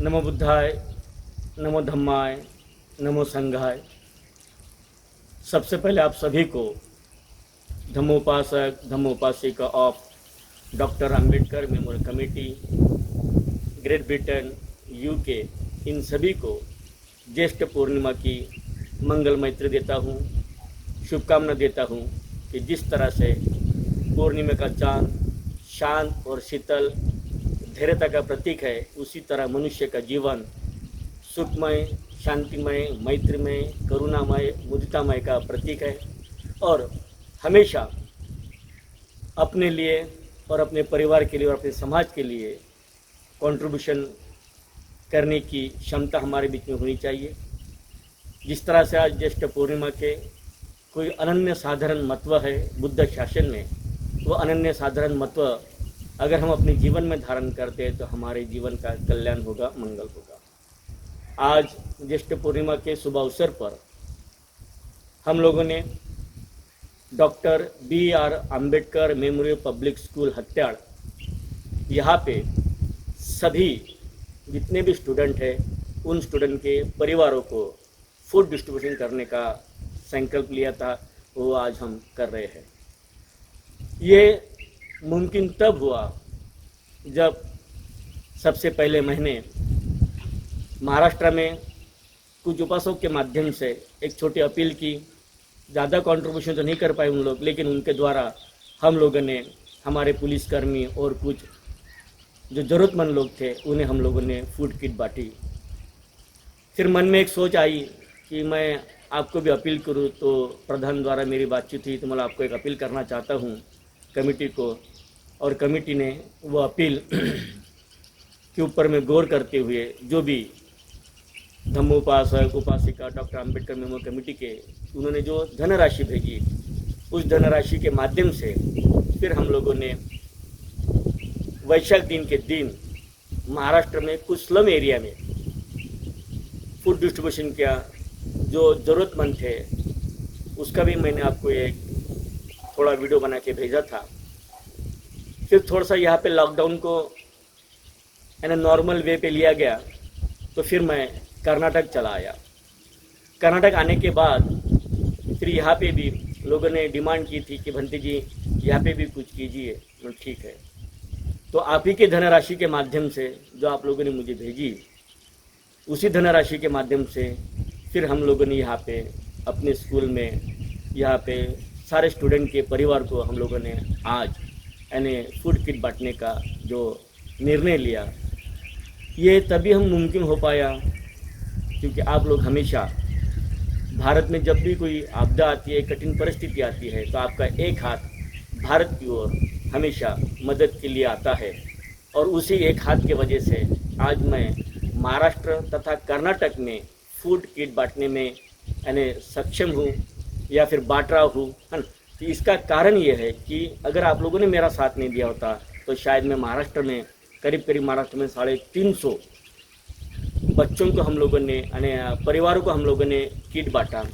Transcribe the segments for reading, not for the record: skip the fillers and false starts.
नमो बुद्धाय, नमो धम्माय, नमो संघाय। सबसे पहले आप सभी को धम्मोपासक धम्मोपासिका of doctor Ambedkar memorial committee, great Britain, UK, इन सभी को ज्येष्ठ पूर्णिमा की मंगल मैत्री देता हूँ, शुभकामना देता हूँ कि जिस तरह से पूर्णिमा का चाँद शांत और शीतल धैर्यता का प्रतीक है, उसी तरह मनुष्य का जीवन सुखमय, शांतिमय, मैत्रीमय, करुणामय, मुदितामय का प्रतीक है और हमेशा अपने लिए और अपने परिवार के लिए और अपने समाज के लिए कंट्रीब्यूशन करने की क्षमता हमारे बीच में होनी चाहिए। जिस तरह से आज ज्येष्ठ पूर्णिमा के कोई अनन्य साधारण महत्व है बुद्ध शासन में, वो अनन्य साधारण महत्व अगर हम अपने जीवन में धारण करते हैं तो हमारे जीवन का कल्याण होगा, मंगल होगा। आज ज्येष्ठ पूर्णिमा के शुभ अवसर पर हम लोगों ने doctor B.R. Ambedkar memorial public school Hatyad, यहाँ पे सभी जितने भी स्टूडेंट हैं उन स्टूडेंट के परिवारों को फूड डिस्ट्रीब्यूशन करने का संकल्प लिया था, वो आज हम कर रहे हैं। ये मुमकिन तब हुआ जब सबसे पहले मैंने महाराष्ट्र में कुछ उपासकों के माध्यम से एक छोटी अपील की। ज़्यादा कंट्रीब्यूशन तो नहीं कर पाए उन लोग, लेकिन उनके द्वारा हम लोगों ने, हमारे पुलिसकर्मी और कुछ जो ज़रूरतमंद लोग थे उन्हें हम लोगों ने फूड किट बांटी। फिर मन में एक सोच आई कि मैं आपको भी अपील करूं, तो प्रधान द्वारा मेरी बातचीत हुई तो मैं आपको एक अपील करना चाहता हूं कमेटी को, और कमेटी ने वो अपील के ऊपर में गौर करते हुए जो भी धम्मोपासक उपासिका डॉक्टर अंबेडकर मेमोरियल कमेटी के उन्होंने जो धनराशि भेजी, उस धनराशि के माध्यम से फिर हम लोगों ने वैशाख दिन के दिन महाराष्ट्र में कुछ स्लम एरिया में फूड डिस्ट्रीब्यूशन किया। जो ज़रूरतमंद थे उसका भी मैंने आपको एक थोड़ा वीडियो बना के भेजा था। फिर थोड़ा सा यहाँ पे लॉकडाउन को नॉर्मल वे पे लिया गया, तो फिर मैं कर्नाटक चला आया। कर्नाटक आने के बाद फिर यहाँ पे भी लोगों ने डिमांड की थी कि भंते जी यहाँ पे भी कुछ कीजिए। तो ठीक है, तो आप ही के धनराशि के माध्यम से जो आप लोगों ने मुझे भेजी, उसी धनराशि के माध्यम से फिर हम लोगों ने यहाँ पे अपने स्कूल में यहाँ पे सारे स्टूडेंट के परिवार को हम लोगों ने आज यानी फूड किट बांटने का जो निर्णय लिया, ये तभी हम मुमकिन हो पाया क्योंकि आप लोग हमेशा भारत में जब भी कोई आपदा आती है, कठिन परिस्थिति आती है, तो आपका एक हाथ भारत की ओर हमेशा मदद के लिए आता है। और उसी एक हाथ की वजह से आज मैं महाराष्ट्र तथा कर्नाटक में फूड किट बांटने में यानी सक्षम हूँ या फिर बांट रहा हूँ, है ना। तो इसका कारण ये है कि अगर आप लोगों ने मेरा साथ नहीं दिया होता तो शायद मैं महाराष्ट्र में करीब महाराष्ट्र में 350 बच्चों को हम लोगों ने यानी परिवारों को हम लोगों ने किट बांटा।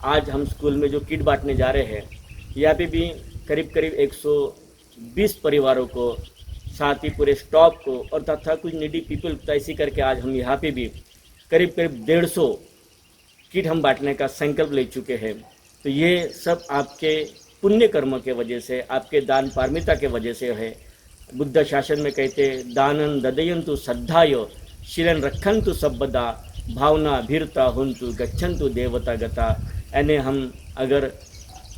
आज हम स्कूल में जो किट बांटने जा रहे हैं, यहाँ पे भी करीब 120 परिवारों को, साथ ही पूरे स्टॉप को और तथा कुछ नीडी पीपल तो ऐसी करके आज हम यहाँ पे भी करीब 150 किट हम बांटने का संकल्प ले चुके हैं। तो ये सब आपके पुण्य कर्म के वजह से, आपके दान पारमिता के वजह से है। बुद्ध शासन में कहते दानन ददयंतु श्रद्धाय शिरन रखंतु सबदा भावना भीरता हुंतु गच्छन्तु देवता गता। यानी हम अगर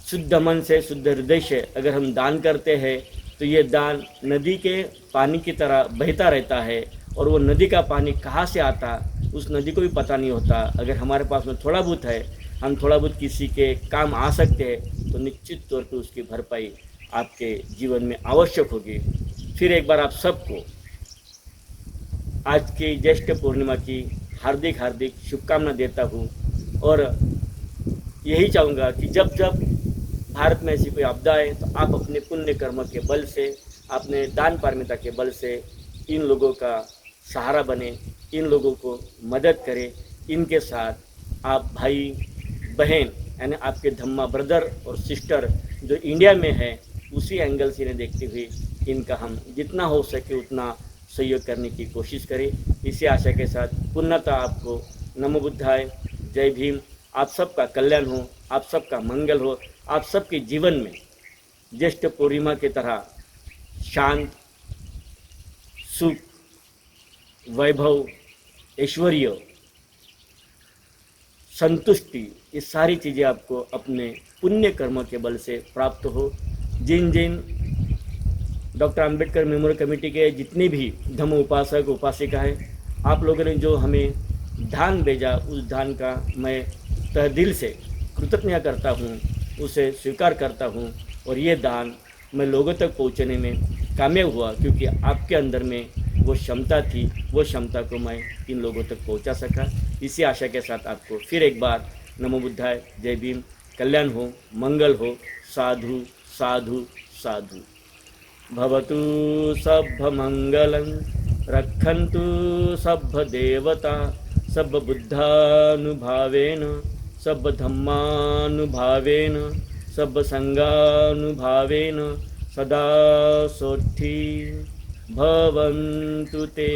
शुद्ध मन से, शुद्ध हृदय से अगर हम दान करते हैं तो ये दान नदी के पानी की तरह बहता रहता है, और वो नदी का पानी कहाँ से आता उस नदी को भी पता नहीं होता। अगर हमारे पास में थोड़ा बहुत है, हम थोड़ा बहुत किसी के काम आ सकते हैं, तो निश्चित तौर पर उसकी भरपाई आपके जीवन में आवश्यक होगी। फिर एक बार आप सबको आज की ज्येष्ठ पूर्णिमा की हार्दिक हार्दिक शुभकामना देता हूँ, और यही चाहूँगा कि जब जब भारत में ऐसी कोई आपदा है तो आप अपने पुण्य कर्म के बल से, अपने दान पारमिता के बल से इन लोगों का सहारा बने, इन लोगों को मदद करें। इनके साथ आप भाई बहन यानी आपके धम्मा ब्रदर और सिस्टर जो इंडिया में है, उसी एंगल से इन्हें देखते हुए इनका हम जितना हो सके उतना सहयोग करने की कोशिश करें। इसी आशा के साथ पुनः आपको नमो बुद्धाय, जय भीम। आप सबका कल्याण हो, आप सबका मंगल हो, आप सबके जीवन में ज्येष्ठ पूर्णिमा की तरह शांत, सुख, वैभव, ऐश्वर्य, संतुष्टि, ये सारी चीज़ें आपको अपने पुण्य कर्म के बल से प्राप्त हो। जिन जिन डॉक्टर अंबेडकर मेमोरियल कमेटी के जितने भी धम्म उपासक उपासिका हैं, आप लोगों ने जो हमें दान भेजा, उस दान का मैं तहे दिल से कृतज्ञता करता हूँ, उसे स्वीकार करता हूँ। और ये दान मैं लोगों तक पहुँचने में कामयाब हुआ, क्योंकि आपके अंदर में वो क्षमता थी, वो क्षमता को मैं इन लोगों तक पहुँचा सका। इसी आशा के साथ आपको फिर एक बार नमो बुद्धाय, जय भीम। कल्याण हो, मंगल हो। साधु साधु साधु। भवतु सभ्यमङ्गलं, रक्षन्तु सभ्यदेवता, सभ्यबुद्धानुभावेन, सभ्यधम्मानुभावेन, सभ्यसङ्घानुभावेन सदा सोठी भवन्तु ते।